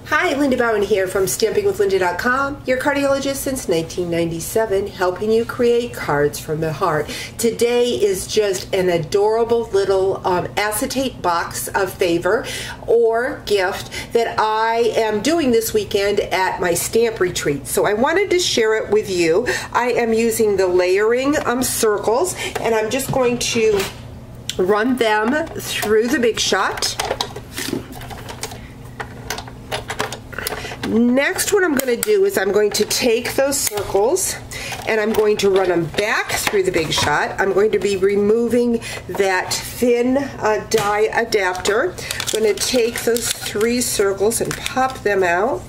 Hi, LindaBauwin here from StampingWithLinda.com, your cardiologist since 1997, helping you create cards from the heart. Today is just an adorable little acetate box of favor or gift that I am doing this weekend at my stamp retreat. So I wanted to share it with you. I am using the layering circles, and I'm just going to run them through the Big Shot. Next, what I'm going to do is I'm going to take those circles and I'm going to run them back through the Big Shot. I'm going to be removing that thin die adapter. I'm going to take those 3 circles and pop them out.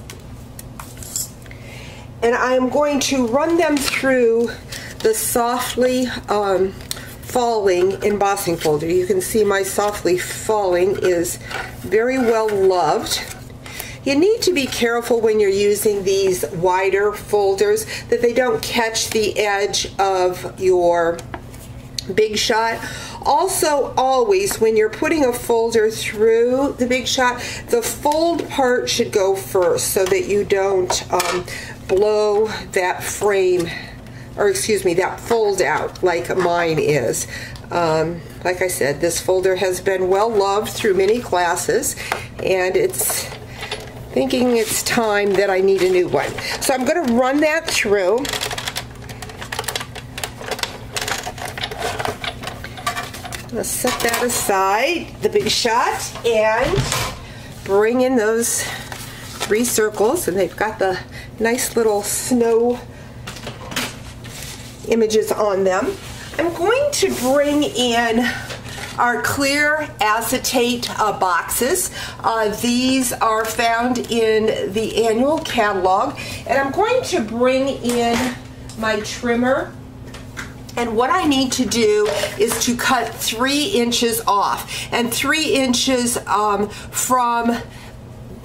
And I'm going to run them through the softly falling embossing folder. You can see my softly falling is very well loved. You need to be careful when you're using these wider folders that they don't catch the edge of your Big Shot. Also, always when you're putting a folder through the Big Shot, the fold part should go first so that you don't blow that frame, or excuse me, that fold out like mine is. Like I said, this folder has been well loved through many classes, and it's thinking it's time that I need a new one. So I'm going to run that through. Let's set that aside, the Big Shot, and bring in those 3 circles, and they've got the nice little snow images on them. I'm going to bring in our clear acetate boxes. These are found in the annual catalog, and I'm going to bring in my trimmer, and what I need to do is to cut 3 inches off, and 3 inches from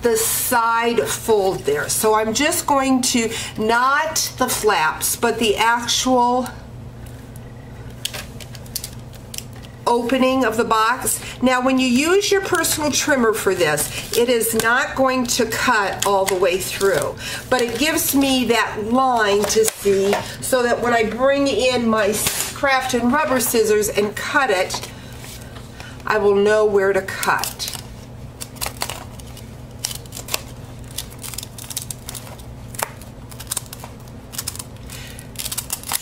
the side fold there. So I'm just going to, not the flaps, but the actual opening of the box. Now when you use your personal trimmer for this, it is not going to cut all the way through, but it gives me that line to see so that when I bring in my craft and rubber scissors and cut it, I will know where to cut.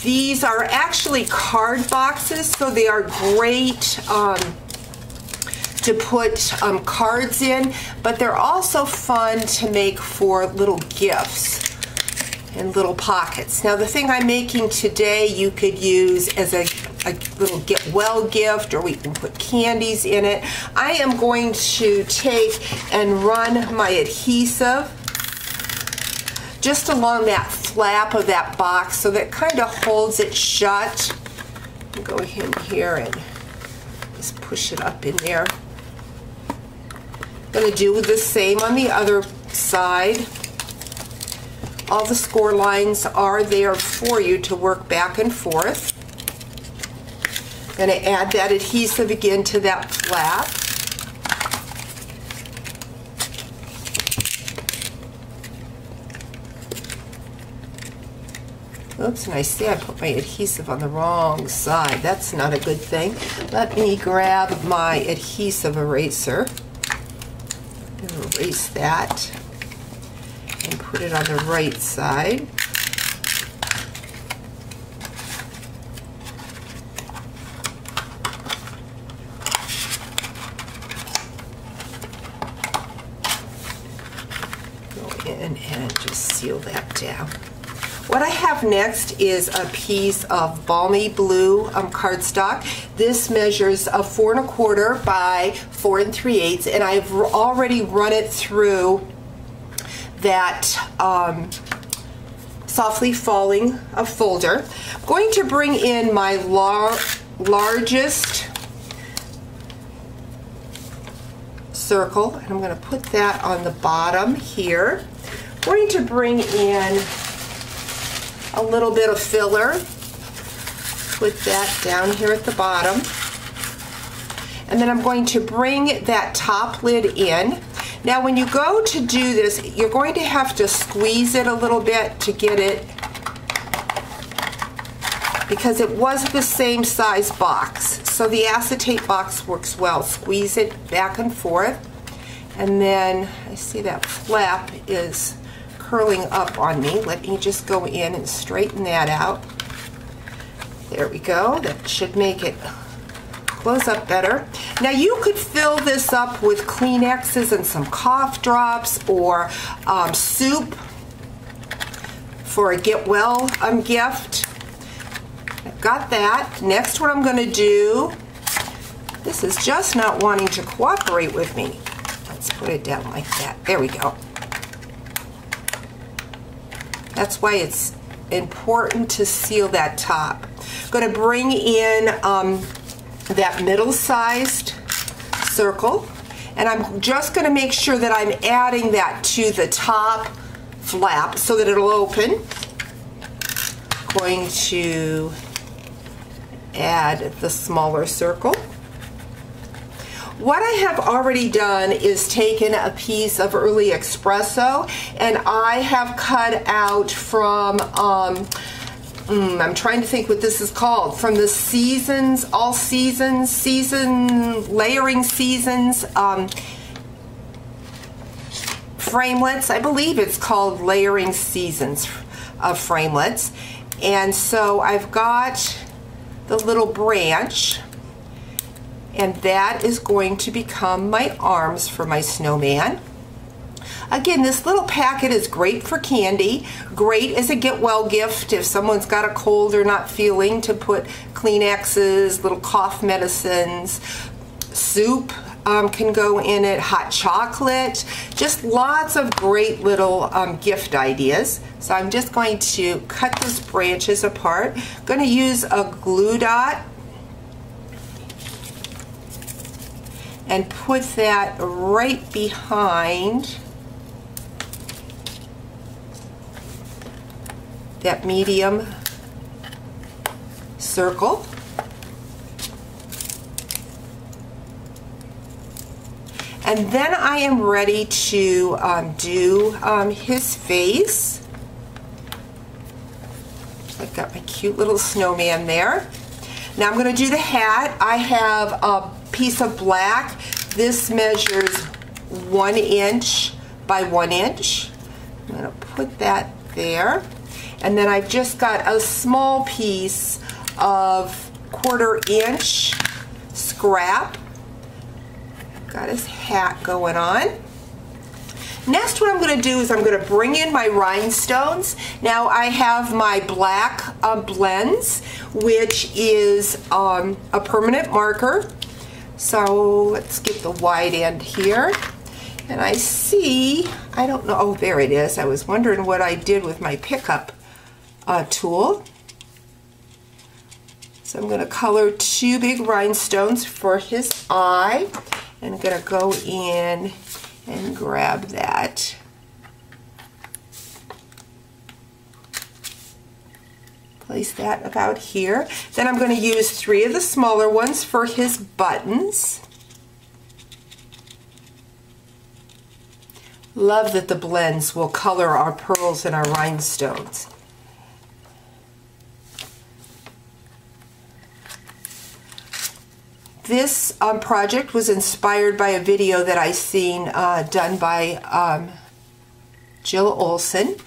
These are actually card boxes, so they are great to put cards in, but they're also fun to make for little gifts and little pockets. Now the thing I'm making today you could use as a little get well gift, or we can put candies in it. I am going to take and run my adhesive just along that flap of that box so that kind of holds it shut. I'll go in here and just push it up in there. I'm going to do the same on the other side. All the score lines are there for you to work back and forth. I'm going to add that adhesive again to that flap. Oops, and I see I put my adhesive on the wrong side. That's not a good thing. Let me grab my adhesive eraser and erase that and put it on the right side. Go in and just seal that down. What I have next is a piece of balmy blue cardstock. This measures 4 1/4 by 4 3/8, and I've already run it through that softly falling folder. I'm going to bring in my largest circle, and I'm going to put that on the bottom here. I'm going to bring in a little bit of filler, put that down here at the bottom, and then I'm going to bring that top lid in. Now when you go to do this, you're going to have to squeeze it a little bit to get it, because it wasn't the same size box. So the acetate box works well. Squeeze it back and forth. And then I see that flap is curling up on me. Let me just go in and straighten that out. There we go. That should make it close up better. Now you could fill this up with Kleenexes and some cough drops, or soup for a get well gift. I've got that. Next, what I'm going to do, this is just not wanting to cooperate with me. Let's put it down like that. There we go. That's why it's important to seal that top. I'm going to bring in that middle-sized circle, and I'm just going to make sure that I'm adding that to the top flap so that it'll open. Going to add the smaller circle. What I have already done is taken a piece of early espresso, and I have cut out from I'm trying to think what this is called, from the seasons, all seasons, layering seasons framelits. I believe it's called layering seasons of framelits. And so I've got the little branch, and that is going to become my arms for my snowman. Again, this little packet is great for candy, great as a get well gift if someone's got a cold or not feeling, to put Kleenexes, little cough medicines, soup can go in it, hot chocolate, just lots of great little gift ideas. So I'm just going to cut those branches apart. I'm going to use a glue dot and put that right behind that medium circle. And then I am ready to do his face. I've got my cute little snowman there. Now I'm going to do the hat. I have a piece of black. This measures 1 inch by 1 inch. I'm going to put that there. And then I've just got a small piece of 1/4 inch scrap. Got his hat going on. Next, what I'm going to do is I'm going to bring in my rhinestones. Now I have my black blends, which is a permanent marker. So let's get the wide end here. And I see, I don't know, oh, there it is. I was wondering what I did with my pickup tool. So I'm going to color 2 big rhinestones for his eye. And I'm going to go in and grab that. Place that about here. Then I'm going to use 3 of the smaller ones for his buttons. Love that the blends will color our pearls and our rhinestones. This project was inspired by a video that I seen done by Jill Olson.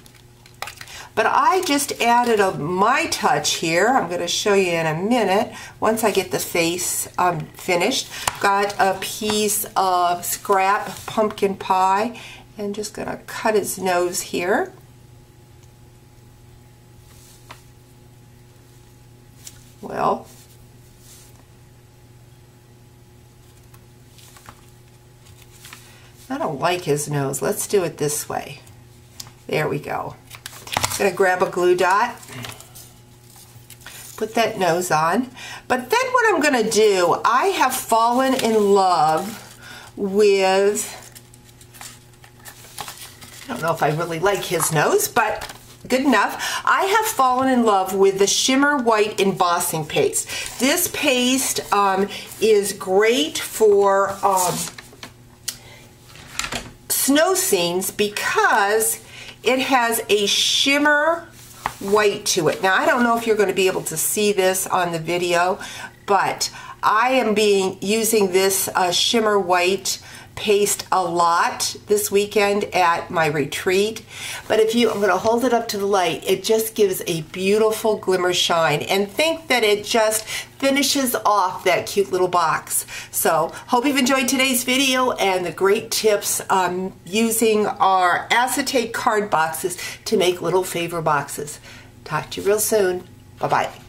But I just added my touch here. I'm going to show you in a minute once I get the face finished. Got a piece of scrap pumpkin pie and just going to cut his nose here. Well, I don't like his nose. Let's do it this way. There we go. I'm going to grab a glue dot, put that nose on. But then what I'm going to do, I have fallen in love with, I don't know if I really like his nose, but good enough. I have fallen in love with the Shimmer White embossing paste. This paste is great for snow scenes because it has a shimmer white to it. Now, I don't know if you're going to be able to see this on the video, but I am using this shimmer white paste a lot this weekend at my retreat. But I'm going to hold it up to the light, it just gives a beautiful glimmer shine, and think that it just finishes off that cute little box. So hope you've enjoyed today's video and the great tips using our acetate card boxes to make little favor boxes. Talk to you real soon. Bye-bye.